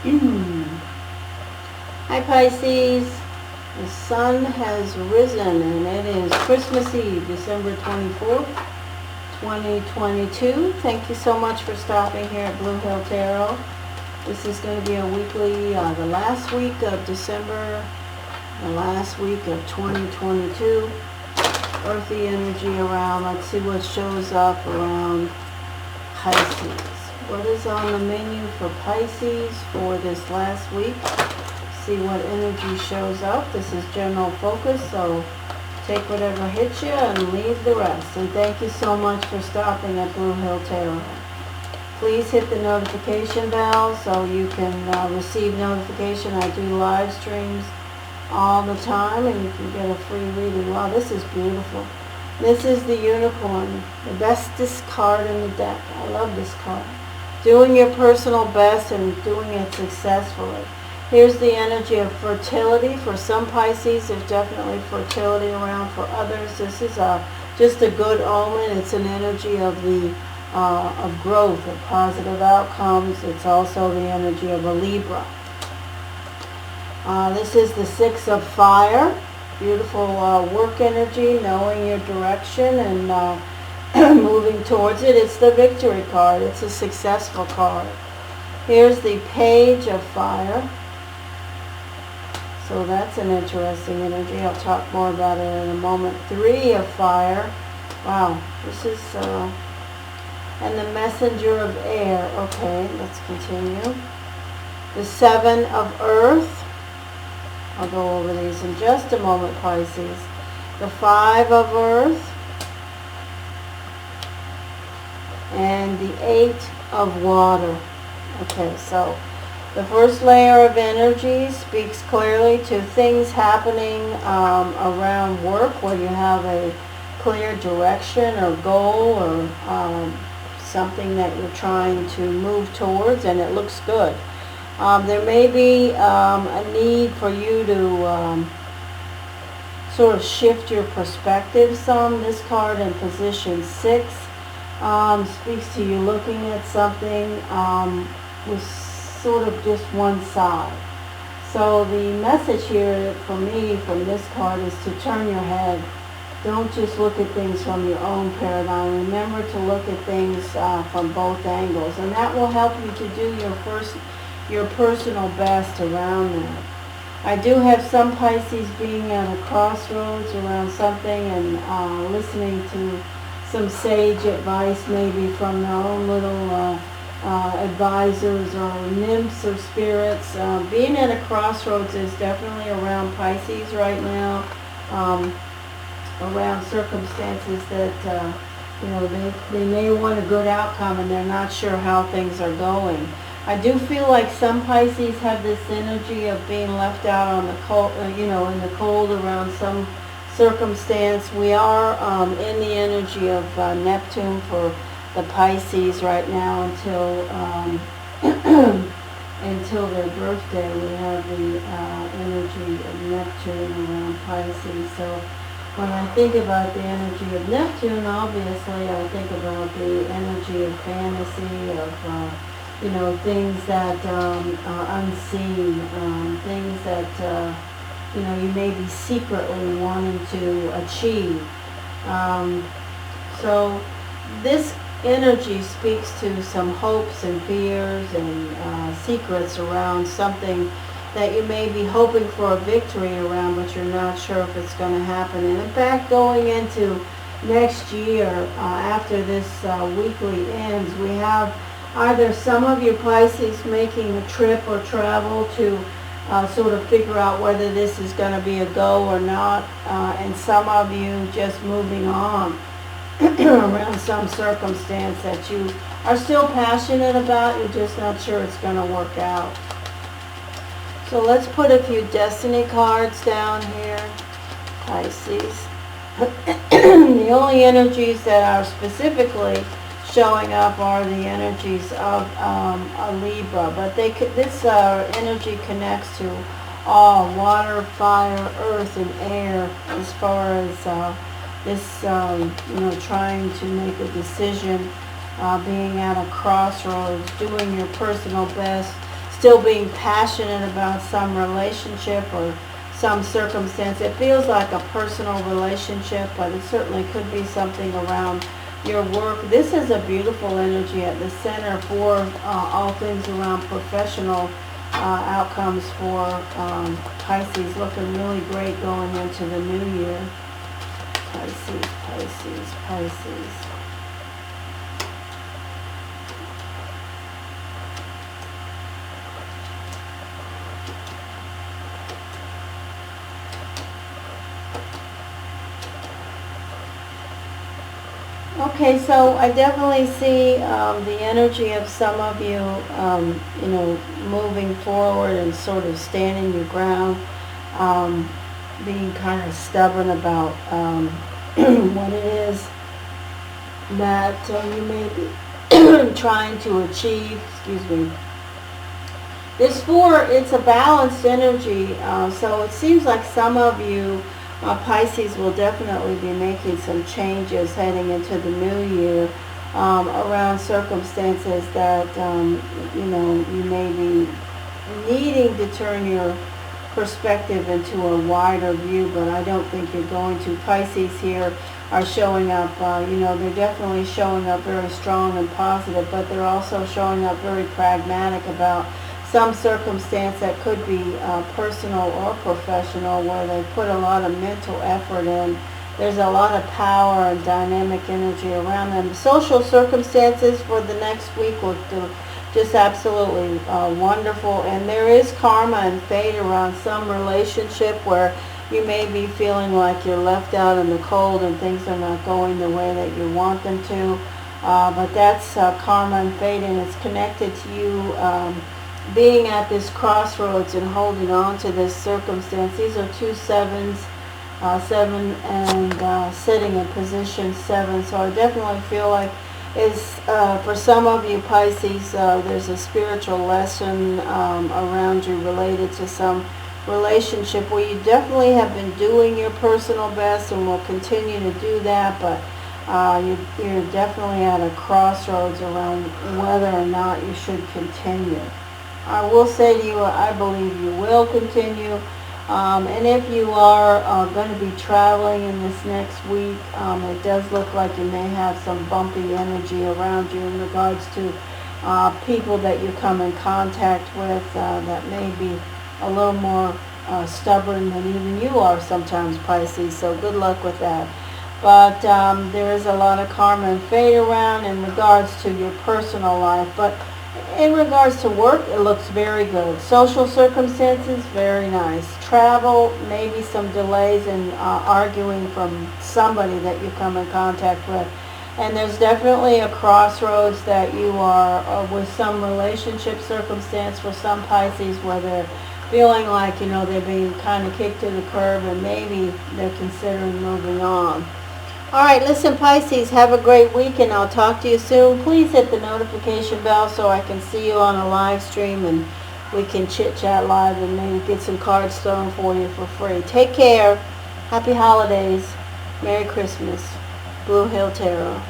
Hi Pisces, the sun has risen and it is Christmas Eve, December 24th, 2022. Thank you so much for stopping here at Blue Hill Tarot. This is going to be a weekly, the last week of December, the last week of 2022. Earthy energy around, let's see what shows up around Pisces. What is on the menu for Pisces for this last week? See what energy shows up. This is general focus, so take whatever hits you and leave the rest. And thank you so much for stopping at Blue Hill Tarot. Please hit the notification bell so you can receive notification. I do live streams all the time and you can get a free reading. Wow, this is beautiful. This is the unicorn, the bestest card in the deck. I love this card. Doing your personal best and doing it successfully. Here's the energy of fertility. For some Pisces, there's definitely fertility around. For others, this is just a good omen. It's an energy of growth, of positive outcomes. It's also the energy of a Libra. This is the Six of Fire. Beautiful work energy, knowing your direction and moving towards it. It's the victory card. It's a successful card. Here's the Page of Fire. So that's an interesting energy. I'll talk more about it in a moment. Three of Fire. Wow. This is, and the Messenger of Air. Okay, let's continue. The Seven of Earth. I'll go over these in just a moment, Pisces. The Five of Earth. And the Eight of Water. Okay, so the first layer of energy speaks clearly to things happening around work where you have a clear direction or goal or something that you're trying to move towards, and it looks good. There may be a need for you to sort of shift your perspective some. This card in position 6 speaks to you looking at something with sort of just one side. So the message here for me from this card is to turn your head. Don't just look at things from your own paradigm. Remember to look at things from both angles, and that will help you to do your personal best around that. I do have some Pisces being at a crossroads around something and listening to some sage advice maybe from their own little advisors or nymphs or spirits. Being at a crossroads is definitely around Pisces right now, around circumstances that they may want a good outcome and they're not sure how things are going. I do feel like some Pisces have this energy of being left out on the cold, in the cold around some circumstance. We are in the energy of Neptune for the Pisces right now until their birthday. We have the energy of Neptune around Pisces. So when I think about the energy of Neptune, obviously I think about the energy of fantasy, of things that are unseen, things that you may be secretly wanting to achieve. So this energy speaks to some hopes and fears and secrets around something that you may be hoping for a victory around, but you're not sure if it's going to happen. And in fact, going into next year, after this weekly ends, we have either some of you Pisces making a trip or travel to sort of figure out whether this is going to be a go or not, and some of you just moving on around some circumstance that you are still passionate about, you're just not sure it's going to work out. So let's put a few destiny cards down here, Pisces. The only energies that are specifically showing up are the energies of a Libra, but this energy connects to all water, fire, earth, and air as far as this, trying to make a decision, being at a crossroads, doing your personal best, still being passionate about some relationship or some circumstance. It feels like a personal relationship, but it certainly could be something around your work. This is a beautiful energy at the center for all things around professional outcomes for Pisces. Looking really great going into the new year. Pisces, Pisces, Pisces. Okay, so I definitely see the energy of some of you, you know, moving forward and sort of standing your ground, being kind of stubborn about what it is that you may be trying to achieve. Excuse me. This 4, it's a balanced energy, so it seems like some of you Pisces will definitely be making some changes heading into the new year around circumstances that, you know, you may be needing to turn your perspective into a wider view, but I don't think you're going to. Pisces here are showing up, you know, they're definitely showing up very strong and positive, but they're also showing up very pragmatic about some circumstance that could be personal or professional, where they put a lot of mental effort in. There's a lot of power and dynamic energy around them. Social circumstances for the next week look just absolutely wonderful, and there is karma and fate around some relationship where you may be feeling like you're left out in the cold and things are not going the way that you want them to, but that's karma and fate, and it's connected to you being at this crossroads and holding on to this circumstance. These are 2 sevens, 7 and sitting in position 7. So I definitely feel like for some of you Pisces, there's a spiritual lesson around you related to some relationship where you definitely have been doing your personal best and will continue to do that, but you're definitely at a crossroads around whether or not you should continue. I will say to you, I believe you will continue. And if you are going to be traveling in this next week, it does look like you may have some bumpy energy around you in regards to people that you come in contact with that may be a little more stubborn than even you are sometimes, Pisces. So good luck with that. But there is a lot of karma and fate around in regards to your personal life. But in regards to work, it looks very good. Social circumstances, very nice. Travel, maybe some delays in arguing from somebody that you come in contact with. And there's definitely a crossroads that you are with some relationship circumstance for some Pisces where they're feeling like, you know, they're being kind of kicked to the curb and maybe they're considering moving on. All right, listen, Pisces, have a great week, and I'll talk to you soon. Please hit the notification bell so I can see you on a live stream and we can chit-chat live and maybe get some cards thrown for you for free. Take care. Happy holidays. Merry Christmas. Blue Hill Tarot.